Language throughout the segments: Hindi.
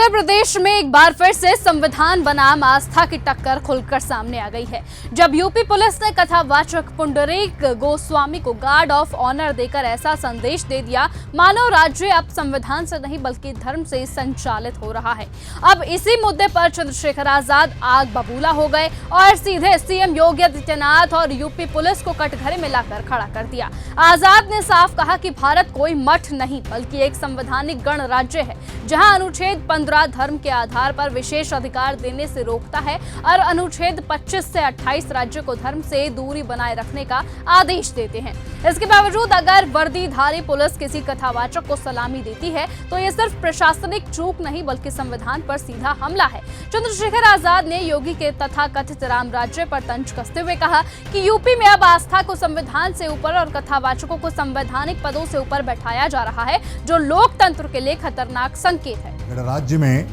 उत्तर प्रदेश में एक बार फिर से संविधान बनाम आस्था की टक्कर खुलकर सामने आ गई है, जब यूपी पुलिस ने कथावाचक पुंडरीक गोस्वामी को गार्ड ऑफ ऑनर देकर ऐसा संदेश दे दिया मानो राज्य अब संविधान से नहीं बल्कि धर्म से संचालित हो रहा है। अब इसी मुद्दे पर चंद्रशेखर आजाद आग बबूला हो गए और सीधे सीएम योगी आदित्यनाथ और यूपी पुलिस को कटघरे में लाकर खड़ा कर दिया। आजाद ने साफ कहा कि भारत कोई मठ नहीं बल्कि एक संवैधानिक गणराज्य है, जहां अनुच्छेद 15 धर्म के आधार पर विशेष अधिकार देने से रोकता है और अनुच्छेद 25 से 28 राज्यों को धर्म से दूरी बनाए रखने का आदेश देते हैं। इसके बावजूद अगर वर्दीधारी पुलिस किसी कथावाचक को सलामी देती है तो ये सिर्फ प्रशासनिक चूक नहीं बल्कि संविधान पर सीधा हमला है। चंद्रशेखर आजाद ने योगी के तथाकथित राम राज्य पर तंज कसते हुए कहा कि यूपी में अब आस्था को संविधान से ऊपर और कथावाचकों को संवैधानिक पदों से ऊपर बैठाया जा रहा है, जो लोकतंत्र के लिए खतरनाक संकेत है। राज्य में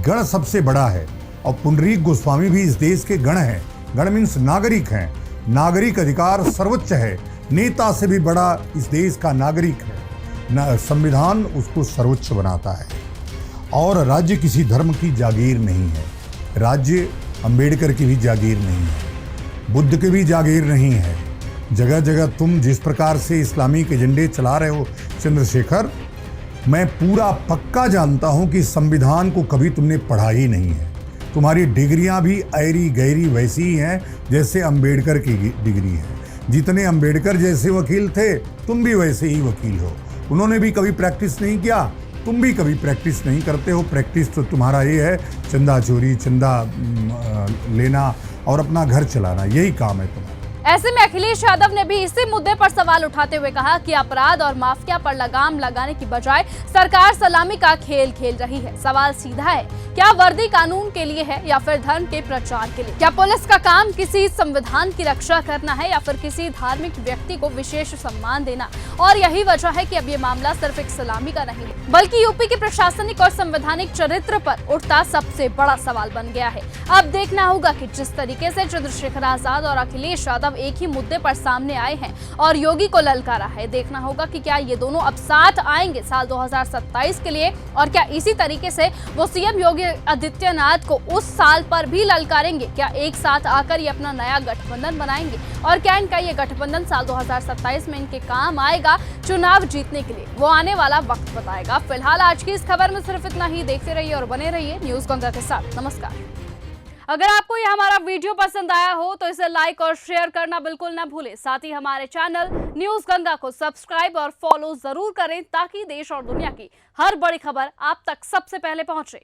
गण सबसे बड़ा है और पुंडरीक गोस्वामी भी इस देश के गण हैं। गण मीन्स नागरिक हैं। नागरिक अधिकार सर्वोच्च है। नेता से भी बड़ा इस देश का नागरिक है। संविधान उसको सर्वोच्च बनाता है और राज्य किसी धर्म की जागीर नहीं है। राज्य अंबेडकर की भी जागीर नहीं है, बुद्ध की भी जागीर नहीं है। जगह जगह तुम जिस प्रकार से इस्लामिक एजेंडे चला रहे हो चंद्रशेखर, मैं पूरा पक्का जानता हूं कि संविधान को कभी तुमने पढ़ा ही नहीं है। तुम्हारी डिग्रियां भी ऐरी गहरी वैसी ही हैं जैसे अंबेडकर की डिग्री है। जितने अंबेडकर जैसे वकील थे तुम भी वैसे ही वकील हो। उन्होंने भी कभी प्रैक्टिस नहीं किया, तुम भी कभी प्रैक्टिस नहीं करते हो। प्रैक्टिस तो तुम्हारा ये है चंदा चोरी, चंदा लेना और अपना घर चलाना, यही काम है तुम्हारा। ऐसे में अखिलेश यादव ने भी इसी मुद्दे पर सवाल उठाते हुए कहा कि अपराध और माफिया पर लगाम लगाने की बजाय सरकार सलामी का खेल खेल रही है। सवाल सीधा है, क्या वर्दी कानून के लिए है या फिर धर्म के प्रचार के लिए? क्या पुलिस का काम किसी संविधान की रक्षा करना है या फिर किसी धार्मिक व्यक्ति को विशेष सम्मान देना? और यही वजह है कि अब ये मामला सिर्फ एक सलामी का नहीं बल्कि यूपी के प्रशासनिक और संवैधानिक चरित्र पर उठता सबसे बड़ा सवाल बन गया है। अब देखना होगा कि जिस तरीके से चंद्रशेखर आजाद और अखिलेश यादव एक ही मुद्दे पर सामने आए हैं और योगी को ललकारा है, देखना होगा कि क्या ये दोनों अब साथ आएंगे साल 2027 के लिए और क्या इसी तरीके से वो सीएम योगी आदित्यनाथ को उस साल पर भी ललकारेंगे? क्या एक साथ आकर ये अपना नया गठबंधन बनाएंगे और क्या इनका ये गठबंधन साल 2027 में इनके काम आएगा चुनाव जीतने के लिए? वो आने वाला वक्त बताएगा। फिलहाल आज की इस खबर में सिर्फ इतना ही। देखते रहिए और बने रहिए न्यूज गंगा के साथ। नमस्कार। अगर आपको यह हमारा वीडियो पसंद आया हो तो इसे लाइक और शेयर करना बिल्कुल ना भूलें। साथ ही हमारे चैनल न्यूज गंगा को सब्सक्राइब और फॉलो जरूर करें ताकि देश और दुनिया की हर बड़ी खबर आप तक सबसे पहले पहुंचे।